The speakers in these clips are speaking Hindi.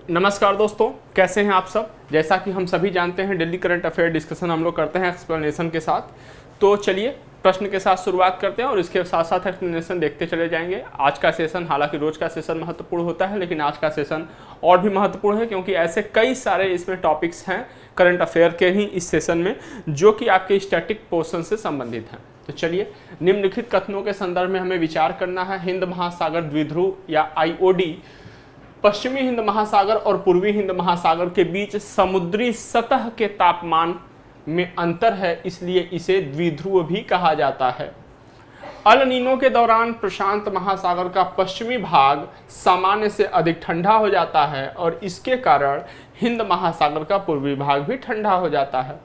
नमस्कार दोस्तों, कैसे हैं आप सब। जैसा कि हम सभी जानते हैं डेली करंट अफेयर डिस्कशन हम लोग करते हैं एक्सप्लेनेशन के साथ। तो चलिए प्रश्न के साथ शुरुआत करते हैं और इसके साथ साथ एक्सप्लेनेशन देखते चले जाएंगे। आज का सेशन, हालांकि रोज का सेशन महत्वपूर्ण होता है, लेकिन आज का सेशन और भी महत्वपूर्ण है क्योंकि ऐसे कई सारे इसमें टॉपिक्स हैं करंट अफेयर के ही इस सेशन में जो कि आपके स्टैटिक पोर्शन से संबंधित हैं। तो चलिए, निम्नलिखित कथनों के संदर्भ में हमें विचार करना है। हिंद महासागर द्विध्रुव या IOD पश्चिमी हिंद महासागर और पूर्वी हिंद महासागर के बीच समुद्री सतह के तापमान में अंतर है, इसलिए इसे द्विध्रुव भी कहा जाता है। अल नीनो के दौरान प्रशांत महासागर का पश्चिमी भाग सामान्य से अधिक ठंडा हो जाता है और इसके कारण हिंद महासागर का पूर्वी भाग भी ठंडा हो जाता है।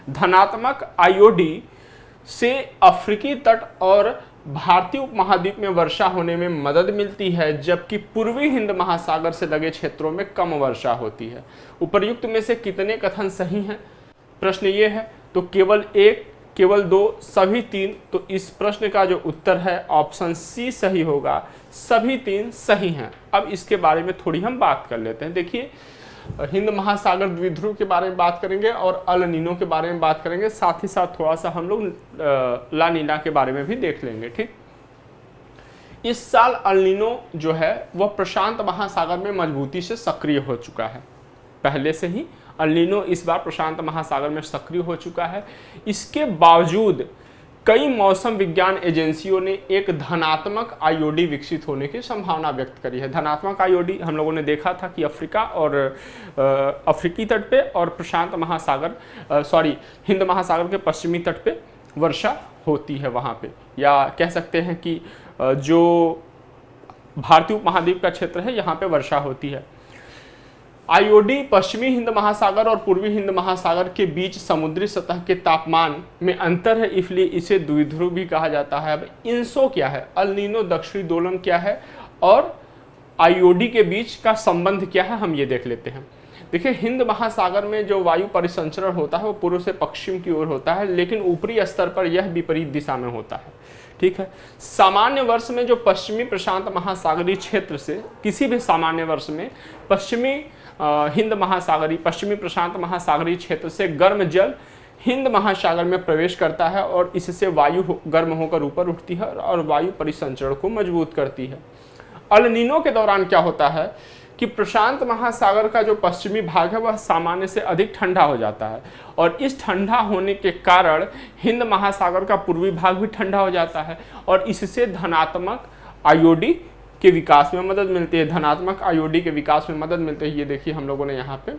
धनात्मक IOD से अफ्रीकी तट और भारतीय उपमहाद्वीप में वर्षा होने में मदद मिलती है, जबकि पूर्वी हिंद महासागर से लगे क्षेत्रों में कम वर्षा होती है। उपर्युक्त में से कितने कथन सही हैं? प्रश्न ये है। तो केवल एक, केवल दो, सभी तीन। तो इस प्रश्न का जो उत्तर है ऑप्शन सी सही होगा। सभी तीन सही हैं। अब इसके बारे में थोड़ी हम बात कर लेते हैं। देखिए, हिंद महासागर द्विध्रुव के बारे में बात करेंगे और अल नीनो के बारे में बात करेंगे। साथ ही साथ थोड़ा सा हम लोग ला नीना के बारे में भी देख लेंगे। ठीक, इस साल अल नीनो जो है वह प्रशांत महासागर में मजबूती से सक्रिय हो चुका है। पहले से ही अल नीनो इस बार प्रशांत महासागर में सक्रिय हो चुका है। इसके बावजूद कई मौसम विज्ञान एजेंसियों ने एक धनात्मक IOD विकसित होने की संभावना व्यक्त करी है। धनात्मक IOD हम लोगों ने देखा था कि अफ्रीका और अफ्रीकी तट पे और प्रशांत महासागर हिंद महासागर के पश्चिमी तट पे वर्षा होती है वहाँ पे, या कह सकते हैं कि जो भारतीय उपमहाद्वीप का क्षेत्र है यहाँ पे वर्षा होती है। IOD पश्चिमी हिंद महासागर और पूर्वी हिंद महासागर के बीच समुद्री सतह के तापमान में अंतर है, इसलिए इसे द्विध्रुव भी कहा जाता है। अब इंसो क्या है, अल नीनो दक्षिणी दोलन क्या है और IOD के बीच का संबंध क्या है, हम ये देख लेते हैं। देखिए, हिंद महासागर में जो वायु परिसंचरण होता है वो पूर्व से पश्चिम की ओर होता है, लेकिन ऊपरी स्तर पर यह विपरीत दिशा में होता है। ठीक है, सामान्य वर्ष में जो पश्चिमी प्रशांत महासागरीय क्षेत्र से किसी भी सामान्य वर्ष में पश्चिमी पश्चिमी प्रशांत महासागरीय क्षेत्र से गर्म जल हिंद महासागर में प्रवेश करता है और इससे वायु गर्म होकर ऊपर उठती है और वायु परिसंचरण को मजबूत करती है। अल नीनो के दौरान क्या होता है कि प्रशांत महासागर का जो पश्चिमी भाग है वह सामान्य से अधिक ठंडा हो जाता है और इस ठंडा होने के कारण हिंद महासागर का पूर्वी भाग भी ठंडा हो जाता है और इससे धनात्मक IOD के विकास में मदद मिलती है। धनात्मक IOD के विकास में मदद मिलती है। ये देखिए, हम लोगों ने यहाँ पे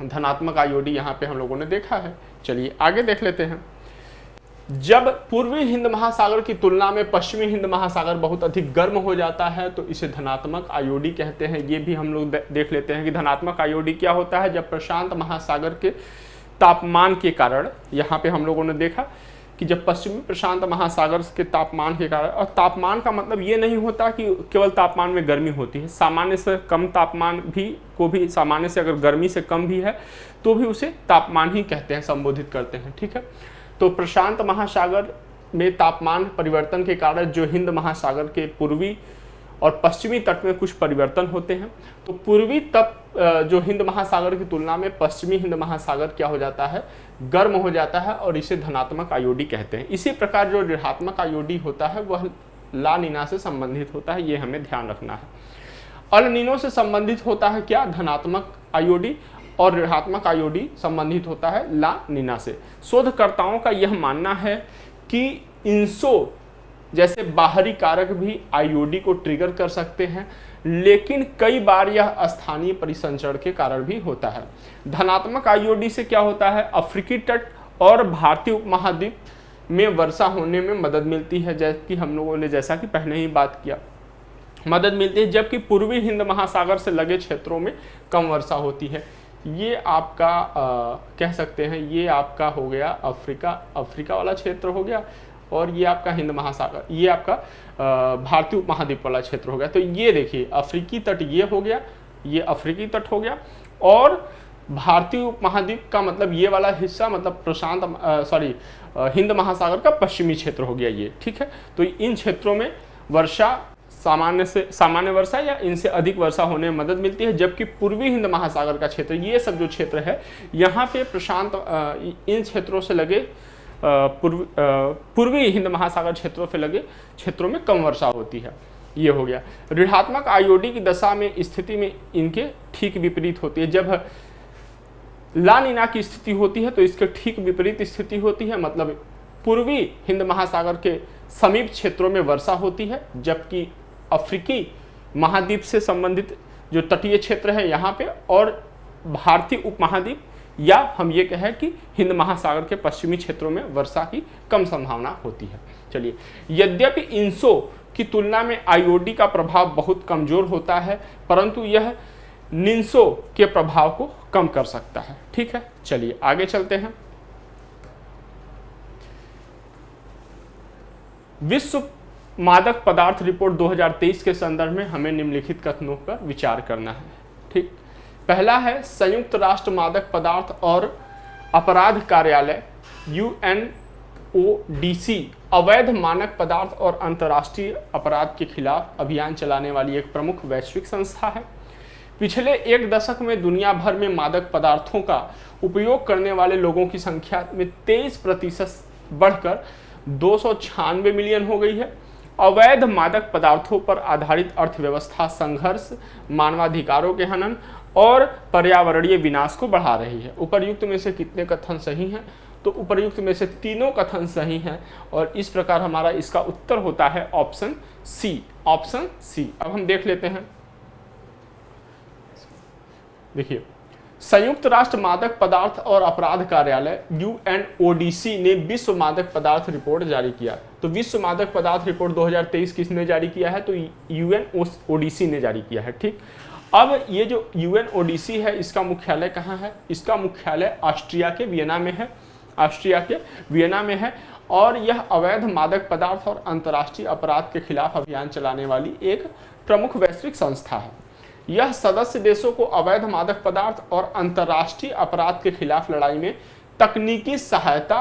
धनात्मक IOD यहाँ पे हम लोगों ने देखा है। चलिए आगे देख लेते हैं। जब पूर्वी हिंद महासागर की तुलना में पश्चिमी हिंद महासागर बहुत अधिक गर्म हो जाता है तो इसे धनात्मक IOD कहते हैं। ये भी हम लोग देख लेते हैं कि धनात्मक IOD क्या होता है। जब प्रशांत महासागर के तापमान के कारण, यहाँ पे हम लोगों ने देखा कि जब पश्चिमी प्रशांत महासागर के तापमान के कारण, और तापमान का मतलब ये नहीं होता कि केवल तापमान में गर्मी होती है, सामान्य से कम तापमान भी सामान्य से अगर गर्मी से कम भी है तो भी उसे तापमान ही कहते हैं, संबोधित करते हैं। ठीक है, तो प्रशांत महासागर में तापमान परिवर्तन के कारण जो हिंद महासागर के पूर्वी और पश्चिमी तट में कुछ परिवर्तन होते हैं, तो पूर्वी तट जो हिंद महासागर की तुलना में पश्चिमी हिंद महासागर क्या हो जाता है, गर्म हो जाता है और इसे धनात्मक IOD कहते हैं। इसी प्रकार जो ऋणात्मक IOD होता है वह ला नीना से संबंधित होता है, ये हमें ध्यान रखना है। अल नीनो से संबंधित होता है क्या, धनात्मक IOD, और ऋणात्मक IOD संबंधित होता है ला नीना से। शोधकर्ताओं का यह मानना है कि इंसो जैसे बाहरी कारक भी IOD को ट्रिगर कर सकते हैं, लेकिन कई बार यह स्थानीय परिसंचरण के कारण भी होता है। धनात्मक IOD से क्या होता है, अफ्रीकी तट और भारतीय उपमहाद्वीप में वर्षा होने में मदद मिलती है, जैसे हम लोगों ने जैसा कि पहले ही बात किया, मदद मिलती है, जबकि पूर्वी हिंद महासागर से लगे क्षेत्रों में कम वर्षा होती है। ये आपका कह सकते हैं, ये आपका हो गया अफ्रीका वाला क्षेत्र हो गया, और ये आपका हिंद महासागर, ये आपका भारतीय उपमहाद्वीप वाला क्षेत्र हो गया। तो ये देखिए, अफ्रीकी तट ये हो गया, ये अफ्रीकी तट हो गया, और भारतीय उपमहाद्वीप का मतलब ये वाला हिस्सा, मतलब हिंद महासागर का पश्चिमी क्षेत्र हो गया ये। ठीक है, तो इन क्षेत्रों में वर्षा सामान्य वर्षा या इनसे अधिक वर्षा होने में मदद मिलती है। जबकि पूर्वी हिंद महासागर का क्षेत्र, ये सब जो क्षेत्र है यहाँ पे प्रशांत इन क्षेत्रों से लगे पूर्वी हिंद महासागर क्षेत्रों से लगे क्षेत्रों में कम वर्षा होती है। ये हो गया। ऋणात्मक आईओडी की दशा में स्थिति में इनके ठीक विपरीत होती है। जब ला नीना की स्थिति होती है तो इसके ठीक विपरीत स्थिति होती है, मतलब पूर्वी हिंद महासागर के समीप क्षेत्रों में वर्षा होती है, जबकि अफ्रीकी महाद्वीप से संबंधित जो तटीय क्षेत्र है यहाँ पे और भारतीय उपमहाद्वीप या हम ये कहें कि हिंद महासागर के पश्चिमी क्षेत्रों में वर्षा की कम संभावना होती है। चलिए, यद्यपि इंसो की तुलना में आईओडी का प्रभाव बहुत कमजोर होता है, परंतु यह निन्सो के प्रभाव को कम कर सकता है। ठीक है, चलिए आगे चलते हैं। विश्व मादक पदार्थ रिपोर्ट 2023 के संदर्भ में हमें निम्नलिखित कथनों पर विचार करना है। ठीक, पहला है संयुक्त राष्ट्र मादक पदार्थ और अपराध कार्यालय UNODC अवैध मानक पदार्थ और अंतर्राष्ट्रीय अपराध के खिलाफ अभियान चलाने वाली एक प्रमुख वैश्विक संस्था है। पिछले एक दशक में दुनिया भर में मादक पदार्थों का उपयोग करने वाले लोगों की संख्या में 23% बढ़कर 296 मिलियन हो गई है। अवैध मादक पदार्थों पर आधारित अर्थव्यवस्था संघर्ष, मानवाधिकारों के हनन और पर्यावरणीय विनाश को बढ़ा रही है। उपर्युक्त में से कितने कथन सही हैं? तो उपर्युक्त में से तीनों कथन सही हैं और इस प्रकार हमारा इसका उत्तर होता है ऑप्शन सी। Option C. अब हम देख लेते हैं। देखिए, संयुक्त राष्ट्र मादक पदार्थ और अपराध कार्यालय UNODC ने विश्व मादक पदार्थ रिपोर्ट जारी किया। तो विश्व मादक पदार्थ रिपोर्ट 2023 किसने जारी किया है? तो UNODC ने जारी किया है। ठीक, अब ये जो UNODC है इसका मुख्यालय कहाँ है? इसका मुख्यालय ऑस्ट्रिया के वियना में है। ऑस्ट्रिया के वियना में है और यह अवैध मादक पदार्थ और अंतर्राष्ट्रीय अपराध के खिलाफ अभियान चलाने वाली एक प्रमुख वैश्विक संस्था है। यह सदस्य देशों को अवैध मादक पदार्थ और अंतर्राष्ट्रीय अपराध के खिलाफ लड़ाई में तकनीकी सहायता,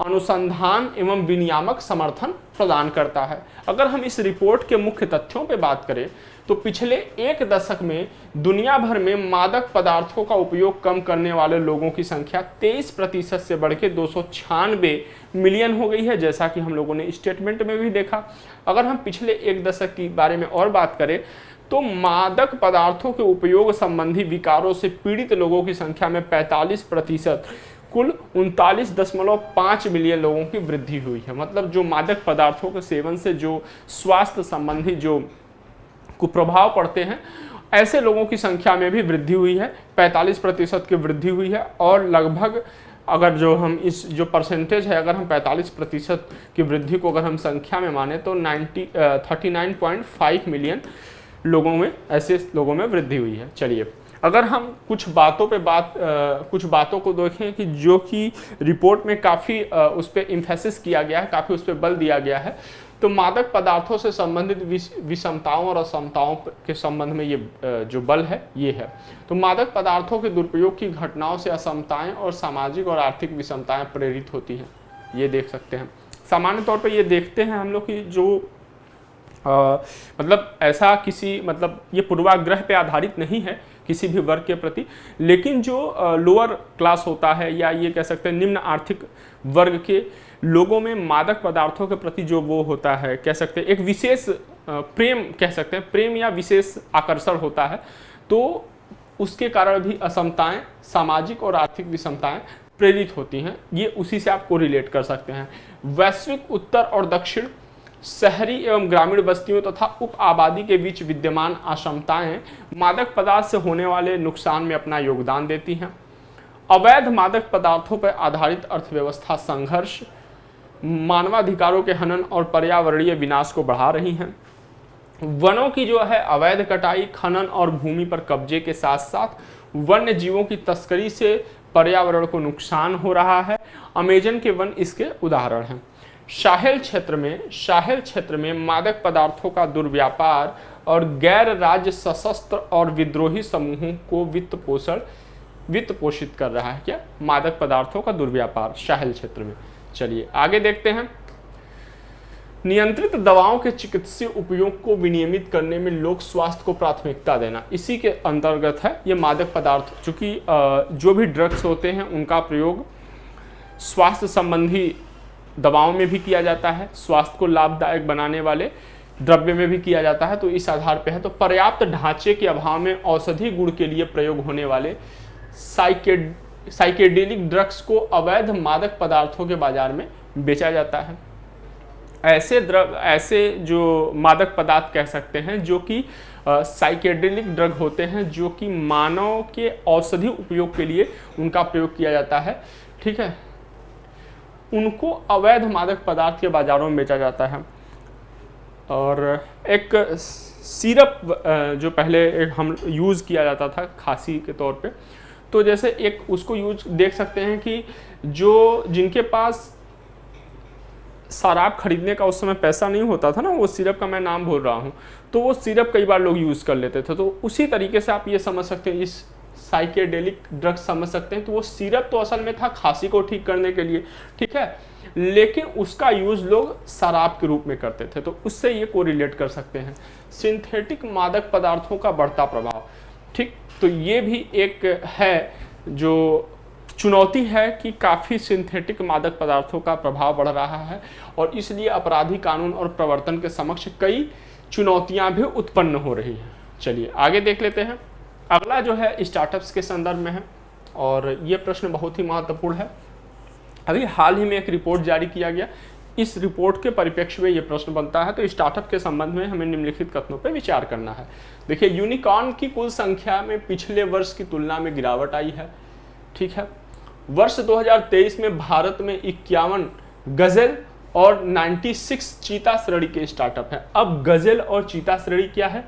अनुसंधान एवं विनियामक समर्थन प्रदान करता है। अगर हम इस रिपोर्ट के मुख्य तथ्यों पर बात करें तो पिछले एक दशक में दुनिया भर में मादक पदार्थों का उपयोग कम करने वाले लोगों की संख्या 23% से बढ़ के 296 मिलियन हो गई है, जैसा कि हम लोगों ने स्टेटमेंट में भी देखा। अगर हम पिछले एक दशक के बारे में और बात करें तो मादक पदार्थों के उपयोग संबंधी विकारों से पीड़ित लोगों की संख्या में 45%, कुल 39.5 मिलियन लोगों की वृद्धि हुई है। मतलब जो मादक पदार्थों के सेवन से जो स्वास्थ्य संबंधी जो कुप्रभाव पड़ते हैं, ऐसे लोगों की संख्या में भी वृद्धि हुई है। 45% की वृद्धि हुई है और लगभग अगर जो हम इस जो परसेंटेज है, अगर हम 45% की वृद्धि को अगर हम संख्या में माने तो 39.5 मिलियन लोगों में, ऐसे लोगों में वृद्धि हुई है। चलिए, अगर हम कुछ बातों को देखें कि जो कि रिपोर्ट में काफ़ी उस पर इम्फेसिस किया गया है, काफ़ी उस पर बल दिया गया है, तो मादक पदार्थों से संबंधित विषमताओं और असमताओं के संबंध में ये जो बल है ये है। तो मादक पदार्थों के दुरुपयोग की घटनाओं से असमताएं और सामाजिक और आर्थिक विषमताएं प्रेरित होती हैं। ये देख सकते हैं। सामान्य तौर पर ये देखते हैं हम लोग कि जो मतलब ऐसा किसी मतलब ये पूर्वाग्रह पे आधारित नहीं है किसी भी वर्ग के प्रति, लेकिन जो लोअर क्लास होता है या ये कह सकते हैं निम्न आर्थिक वर्ग के लोगों में मादक पदार्थों के प्रति जो वो होता है, कह सकते हैं एक विशेष प्रेम, कह सकते हैं प्रेम या विशेष आकर्षण होता है, तो उसके कारण भी असमताएं, सामाजिक और आर्थिक विषमताएं प्रेरित होती हैं। ये उसी से आप कोरिलेट कर सकते हैं। वैश्विक उत्तर और दक्षिण, शहरी एवं ग्रामीण बस्तियों तथा उप आबादी के बीच विद्यमान असमताएं मादक पदार्थ से होने वाले नुकसान में अपना योगदान देती हैं। अवैध मादक पदार्थों पर आधारित अर्थव्यवस्था संघर्ष, मानवाधिकारों के हनन और पर्यावरणीय विनाश को बढ़ा रही हैं। वनों की जो है अवैध कटाई, खनन और भूमि पर कब्जे के साथ साथ वन्य जीवों की तस्करी से पर्यावरण को नुकसान हो रहा है। अमेजन के वन इसके उदाहरण हैं। साहेल क्षेत्र में मादक पदार्थों का दुर्व्यापार और गैर राज्य सशस्त्र और विद्रोही समूहों को वित्त पोषित कर रहा है। क्या? मादक पदार्थों का दुर्व्यापार साहेल क्षेत्र में। चलिए आगे देखते हैं। नियंत्रित दवाओं के चिकित्सीय उपयोग को विनियमित करने में लोक स्वास्थ्य को प्राथमिकता देना, इसी के अंतर्गत है ये मादक पदार्थ। चूंकि जो भी ड्रग्स होते हैं उनका प्रयोग स्वास्थ्य संबंधी दवाओं में भी किया जाता है, स्वास्थ्य को लाभदायक बनाने वाले द्रव्य में भी किया जाता है, तो इस आधार पर है। तो पर्याप्त ढांचे के अभाव में औषधि गुण के लिए प्रयोग होने वाले साइकेडेलिक ड्रग्स को अवैध मादक पदार्थों के बाजार में बेचा जाता है। ऐसे जो मादक पदार्थ कह सकते हैं जो कि साइकेडेलिक ड्रग होते हैं, जो कि मानव के औषधि उपयोग के लिए उनका प्रयोग किया जाता है, ठीक है, उनको अवैध मादक पदार्थ के बाजारों में बेचा जाता है। और एक सिरप जो पहले हम यूज़ किया जाता था खांसी के तौर पे, तो जैसे एक उसको यूज देख सकते हैं कि जो जिनके पास शराब खरीदने का उस समय पैसा नहीं होता था ना, वो सिरप का मैं नाम भूल रहा हूँ, तो वो सिरप कई बार लोग यूज़ कर लेते थे। तो उसी तरीके से आप ये समझ सकते हैं, इस साइकेडेलिक ड्रग्स समझ सकते हैं। तो वो सिरप तो असल में था खांसी को ठीक करने के लिए, ठीक है, लेकिन उसका यूज़ लोग शराब के रूप में करते थे, तो उससे ये कोरिलेट कर सकते हैं। सिंथेटिक मादक पदार्थों का बढ़ता प्रभाव, ठीक, तो ये भी एक है जो चुनौती है कि काफ़ी सिंथेटिक मादक पदार्थों का प्रभाव बढ़ रहा है, और इसलिए अपराधी कानून और प्रवर्तन के समक्ष कई चुनौतियां भी उत्पन्न हो रही हैं। चलिए आगे देख लेते हैं। अगला जो है स्टार्टअप्स के संदर्भ में है, और ये प्रश्न बहुत ही महत्वपूर्ण है। अभी हाल ही में एक रिपोर्ट जारी किया गया, इस रिपोर्ट के परिप्रेक्ष्य में ये प्रश्न बनता है। तो स्टार्टअप के संबंध में हमें निम्नलिखित कथनों पर विचार करना है। देखिए, यूनिकॉर्न की कुल संख्या में पिछले वर्ष की तुलना में गिरावट आई है, ठीक है। वर्ष 2023 में भारत में 51 गजल और 96 चीता श्रेणी के स्टार्टअप हैं। अब गजल और चीता श्रेणी क्या है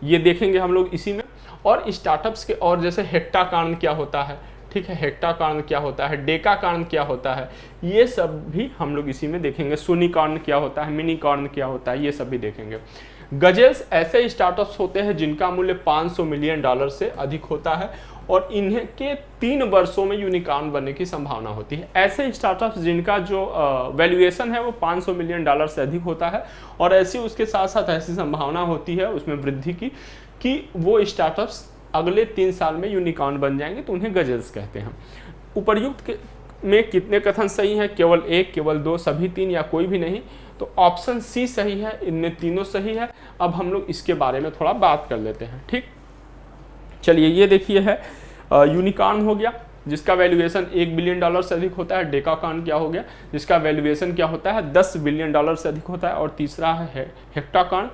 ये देखेंगे हम लोग इसी में, और स्टार्टअप्स के, और जैसे हेक्टाकॉर्न क्या होता है, ठीक है, हेक्टाकॉर्न क्या होता है, डेकाकॉर्न क्या होता है, ये सब भी हम लोग इसी में देखेंगे। सोनिकॉर्न क्या होता है, मिनीकॉर्न क्या होता है, ये सब भी देखेंगे। गजल्स ऐसे स्टार्टअप्स होते हैं जिनका मूल्य $500 मिलियन से अधिक होता है, और इन्हें के 3 वर्षों में यूनिकॉर्न बनने की संभावना होती है। ऐसे स्टार्टअप्स जिनका जो वैल्यूएशन है वो $500 मिलियन से अधिक होता है, और ऐसी उसके साथ साथ ऐसी संभावना होती है उसमें वृद्धि की कि वो स्टार्टअप्स अगले 3 साल में यूनिकॉर्न बन जाएंगे, तो उन्हें गजल्स कहते हैं। उपर्युक्त में कितने कथन सही हैं? केवल 1, केवल 2, सभी 3 या कोई भी नहीं? तो ऑप्शन सी सही है, इनमें तीनों सही है। अब हम लोग इसके बारे में थोड़ा बात कर लेते हैं, ठीक। चलिए, ये देखिए है यूनिकॉर्न हो गया जिसका वैल्यूएशन $1 बिलियन से अधिक होता है। डेकाकॉर्न क्या हो गया जिसका वैल्यूएशन क्या होता है $10 बिलियन से अधिक होता है। और तीसरा है हेक्टाकॉर्न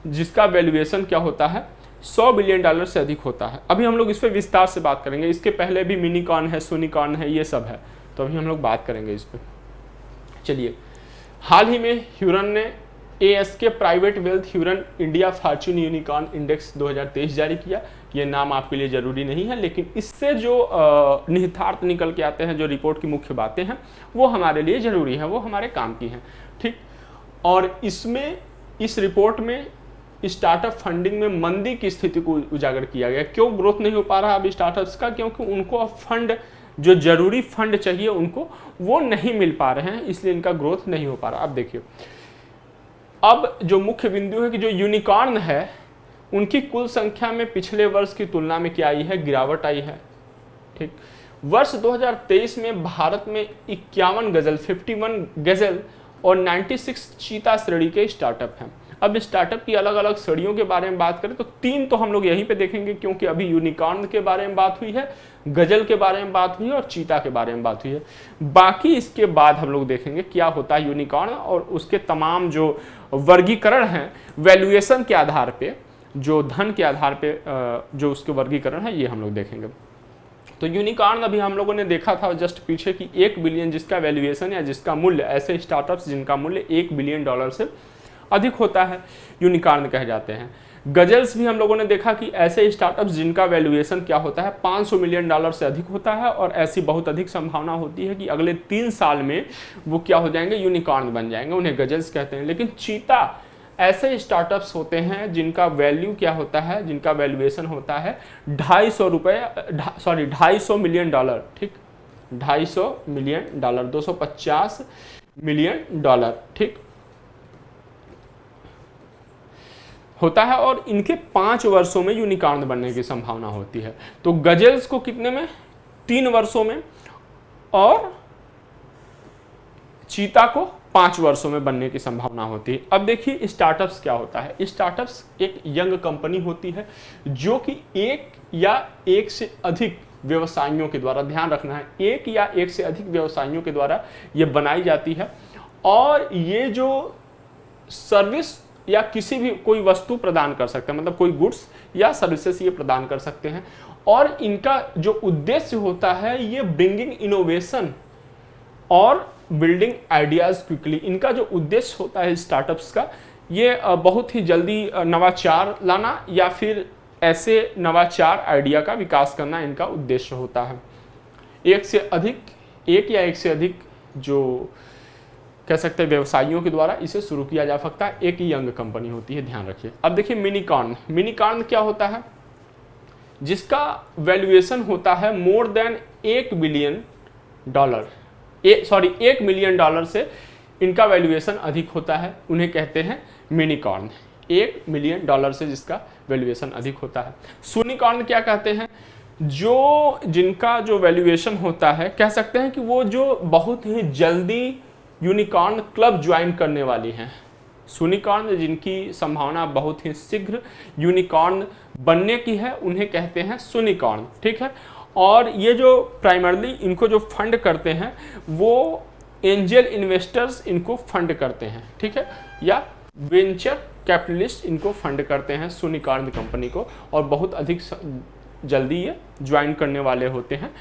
जिसका वैल्यूएशन क्या होता है $100 बिलियन से अधिक होता है। अभी हम लोग इस पर विस्तार से बात करेंगे। इसके पहले भी मिनीकॉर्न है, सोनिकॉर्न है, ये सब है, तो अभी हम लोग बात करेंगे इस पर। चलिए, हाल ही में ह्यूरन ने ASK private wealth Hurun India Fortune unicorn index 2023 जारी किया। ये नाम आपके लिए ज़रूरी नहीं है, लेकिन इससे जो निहितार्थ निकल के आते हैं, जो रिपोर्ट की मुख्य बातें हैं, वो हमारे लिए ज़रूरी है, वो हमारे काम की हैं, ठीक। और इसमें, इस रिपोर्ट में स्टार्टअप फंडिंग में मंदी की स्थिति को उजागर किया गया। क्यों ग्रोथ नहीं हो पा रहा अब स्टार्टअप्स का? क्योंकि उनको अब फंड, जो जरूरी फंड चाहिए उनको, वो नहीं मिल पा रहे हैं, इसलिए इनका ग्रोथ नहीं हो पा रहा। अब देखिए, अब जो मुख्य बिंदु है कि जो यूनिकॉर्न है उनकी कुल संख्या में पिछले वर्ष की तुलना में क्या आई है? गिरावट आई है, ठीक। वर्ष 2023 में भारत में 51 गजल और 96 चीता श्रेणी के स्टार्टअप हैं। अब स्टार्टअप की अलग अलग श्रेणियों के बारे में बात करें तो 3 तो हम लोग यहीं पे देखेंगे, क्योंकि अभी यूनिकॉर्न के बारे में बात हुई है, गजल के बारे में बात हुई है और चीता के बारे में बात हुई है। बाकी इसके बाद हम लोग देखेंगे क्या होता है यूनिकॉर्न, और उसके तमाम जो वर्गीकरण हैं वैल्यूएशन के आधार पे, जो धन के आधार पे जो उसके वर्गीकरण है, ये हम लोग देखेंगे। तो यूनिकॉर्न अभी हम लोगों ने देखा था जस्ट पीछे कि 1 बिलियन जिसका वैल्यूएशन या जिसका मूल्य, ऐसे स्टार्टअप्स जिनका मूल्य $1 बिलियन से अधिक होता है यूनिकॉर्न कहे जाते हैं। गजल्स भी हम लोगों ने देखा कि ऐसे स्टार्टअप्स जिनका वैल्यूएशन क्या होता है $500 मिलियन से अधिक होता है, और ऐसी बहुत अधिक संभावना होती है कि अगले 3 साल में वो क्या हो जाएंगे? यूनिकॉर्न बन जाएंगे, उन्हें गजल्स कहते हैं। लेकिन चीता ऐसे स्टार्टअप्स होते हैं जिनका वैल्यू क्या होता है, जिनका वैल्यूएशन होता है $250 मिलियन, ठीक, $250 मिलियन, $250 मिलियन, ठीक। होता है और इनके 5 वर्षों में यूनिकॉर्न बनने की संभावना होती है। तो गजेल्स को कितने में? 3 वर्षों में, और चीता को 5 वर्षों में बनने की संभावना होती है। अब देखिए स्टार्टअप्स क्या होता है। स्टार्टअप्स एक यंग कंपनी होती है जो कि एक या एक से अधिक व्यवसायियों के द्वारा, ध्यान रखना है, एक या एक से अधिक व्यवसायियों के द्वारा ये बनाई जाती है, और ये जो सर्विस या किसी भी कोई वस्तु प्रदान कर सकते हैं, मतलब कोई गुड्स या सर्विसेज ये प्रदान कर सकते हैं। और इनका जो उद्देश्य होता है ये ब्रिंगिंग इनोवेशन और बिल्डिंग आइडियाज क्विकली। इनका जो उद्देश्य होता है स्टार्टअप्स का, ये बहुत ही जल्दी नवाचार लाना या फिर ऐसे नवाचार आइडिया का विकास करना इनका उद्देश्य होता है। एक या एक से अधिक जो कह सकते हैं व्यवसायियों के द्वारा इसे शुरू किया जा सकता है। एक ही यंग कंपनी होती है, ध्यान रखिए। अब देखिए मिनीकॉर्न। मिनीकॉर्न क्या होता है? जिसका वैल्यूएशन होता है more than $1 billion, 1 million dollar से इनका वैल्यूएशन अधिक होता है, उन्हें कहते हैं मिनीकॉर्न। $1 मिलियन से जिसका वैल्यूएशन अधिक होता है। यूनिकॉर्न क्या कहते हैं? जो जिनका जो वैल्यूएशन होता है, कह सकते हैं कि वो जो बहुत ही जल्दी यूनिकॉर्न क्लब ज्वाइन करने वाली हैं। यूनिकॉर्न जिनकी संभावना बहुत ही शीघ्र यूनिकॉर्न बनने की है, उन्हें कहते हैं यूनिकॉर्न, ठीक है। और ये जो प्राइमरली इनको जो फंड करते हैं वो एंजल इन्वेस्टर्स इनको फंड करते हैं, ठीक है, या वेंचर कैपिटलिस्ट इनको फंड करते हैं यूनिकॉर्न कंपनी को, और बहुत अधिक जल्दी ये ज्वाइन करने वाले होते हैं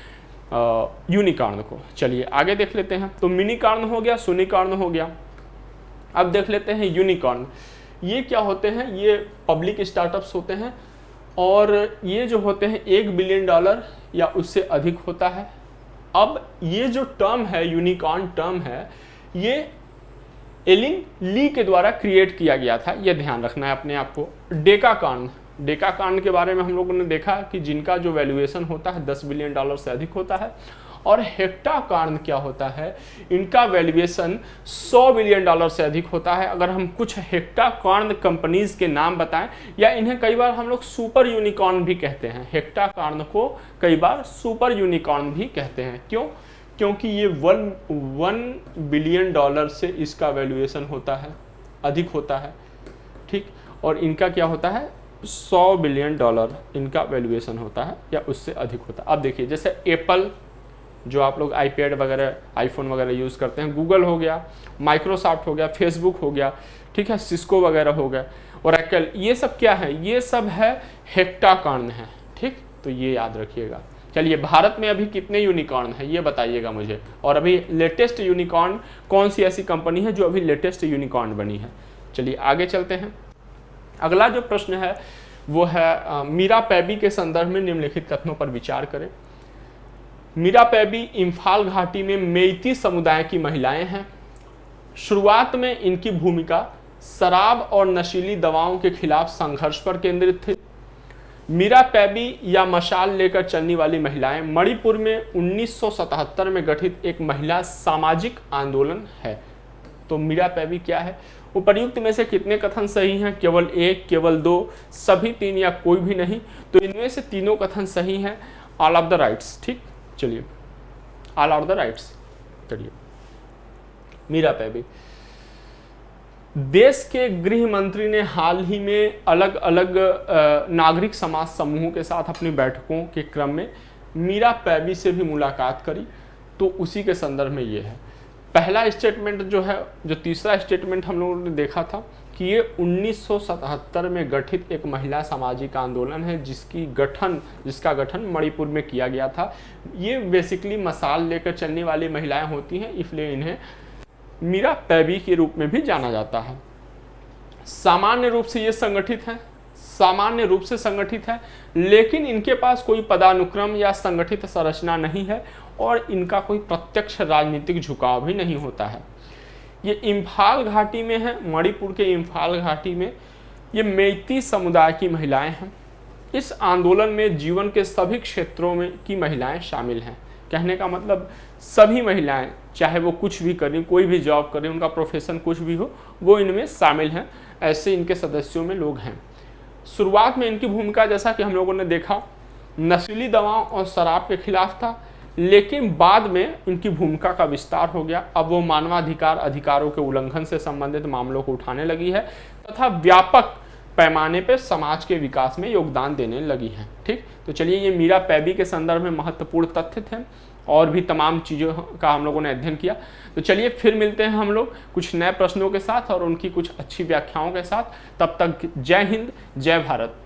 यूनिकॉर्न को। चलिए आगे देख लेते हैं। तो मिनीकॉर्न हो गया, यूनिकॉर्न हो गया। अब देख लेते हैं यूनिकॉर्न। ये क्या होते हैं? ये पब्लिक स्टार्टअप्स होते हैं, और ये जो होते हैं $1 बिलियन या उससे अधिक होता है। अब ये जो टर्म है, यूनिकॉर्न टर्म है, ये एलिन ली के द्वारा क्रिएट किया गया था, ये ध्यान रखना है अपने आप को। डेकाकॉर्न के बारे में हम लोगों ने देखा कि जिनका जो वैल्यूएशन होता है $10 बिलियन से अधिक होता है। और हेक्टाकॉर्न क्या होता है? इनका वैल्यूएशन $100 बिलियन से अधिक होता है। अगर हम कुछ हेक्टाकॉर्न कंपनीज के नाम बताएं, या इन्हें कई बार हम लोग सुपर यूनिकॉर्न भी कहते हैं, हेक्टाकॉर्न को कई बार सुपर यूनिकॉर्न भी कहते हैं। क्यों? क्योंकि ये $1 बिलियन से इसका वैल्यूएशन होता है, अधिक होता है, ठीक। और इनका क्या होता है? $100 बिलियन इनका वैल्यूएशन होता है या उससे अधिक होता है। अब देखिए जैसे एप्पल, जो आप लोग आईपैड वगैरह, आईफोन वगैरह यूज़ करते हैं, गूगल हो गया, माइक्रोसॉफ्ट हो गया, फेसबुक हो गया, ठीक है, सिस्को वगैरह हो गया, ओरेकल, ये सब क्या है? ये सब है हेक्टाकॉर्न है, ठीक। तो ये याद रखिएगा। चलिए भारत में अभी कितने यूनिकॉर्न है ये बताइएगा मुझे, और अभी लेटेस्ट यूनिकॉर्न कौन सी ऐसी कंपनी है जो अभी लेटेस्ट यूनिकॉर्न बनी है। चलिए आगे चलते हैं। अगला जो प्रश्न है वो है मीरापैबी के संदर्भ में निम्नलिखित कथनों पर विचार करें। मीरापैबी इम्फाल घाटी में मेइती समुदाय की महिलाएं हैं। शुरुआत में इनकी भूमिका शराब और नशीली दवाओं के खिलाफ संघर्ष पर केंद्रित थी। मीरापैबी या मशाल लेकर चलने वाली महिलाएं मणिपुर में 1977 में गठित एक महिला सामाजिक आंदोलन है। तो मीरापैबी क्या है? उपर्युक्त में से कितने कथन सही हैं? केवल 1, केवल 2, सभी 3 या कोई भी नहीं? तो इनमें से तीनों कथन सही हैं, ऑल ऑफ द राइट्स, ठीक। चलिए ऑल ऑफ द राइट्स। चलिए मीरापैबी, देश के गृह मंत्री ने हाल ही में अलग अलग नागरिक समाज समूहों के साथ अपनी बैठकों के क्रम में मीरापैबी से भी मुलाकात करी। तो उसी के संदर्भ में ये है पहला स्टेटमेंट जो है। जो तीसरा स्टेटमेंट हम लोगों ने देखा था कि ये 1977 में गठित एक महिला सामाजिक आंदोलन है जिसका गठन मणिपुर में किया गया था। ये बेसिकली मशाल लेकर चलने वाली महिलाएं होती हैं, इसलिए इन्हें मीरापैबी के रूप में भी जाना जाता है। सामान्य रूप से ये सामान्य रूप से संगठित है, लेकिन इनके पास कोई पदानुक्रम या संगठित संरचना नहीं है और इनका कोई प्रत्यक्ष राजनीतिक झुकाव भी नहीं होता है। ये इम्फाल घाटी में है, मणिपुर के इम्फाल घाटी में ये मेइती समुदाय की महिलाएं हैं। इस आंदोलन में जीवन के सभी क्षेत्रों में की महिलाएं शामिल हैं। कहने का मतलब सभी महिलाएं, चाहे वो कुछ भी करें, कोई भी जॉब करें, उनका प्रोफेशन कुछ भी हो, वो इनमें शामिल हैं। ऐसे इनके सदस्यों में लोग हैं। शुरुआत में इनकी भूमिका जैसा कि हम लोगों ने देखा नशीली दवाओं और शराब के खिलाफ था, लेकिन बाद में इनकी भूमिका का विस्तार हो गया। अब वो मानवाधिकार अधिकारों के उल्लंघन से संबंधित मामलों को उठाने लगी है तथा व्यापक पैमाने पर समाज के विकास में योगदान देने लगी हैं। ठीक, तो चलिए ये मीरा पैबी के संदर्भ में महत्वपूर्ण तथ्य थे और भी तमाम चीज़ों का हम लोगों ने अध्ययन किया। तो चलिए फिर मिलते हैं हम लोग कुछ नए प्रश्नों के साथ और उनकी कुछ अच्छी व्याख्याओं के साथ। तब तक जय हिंद, जय भारत।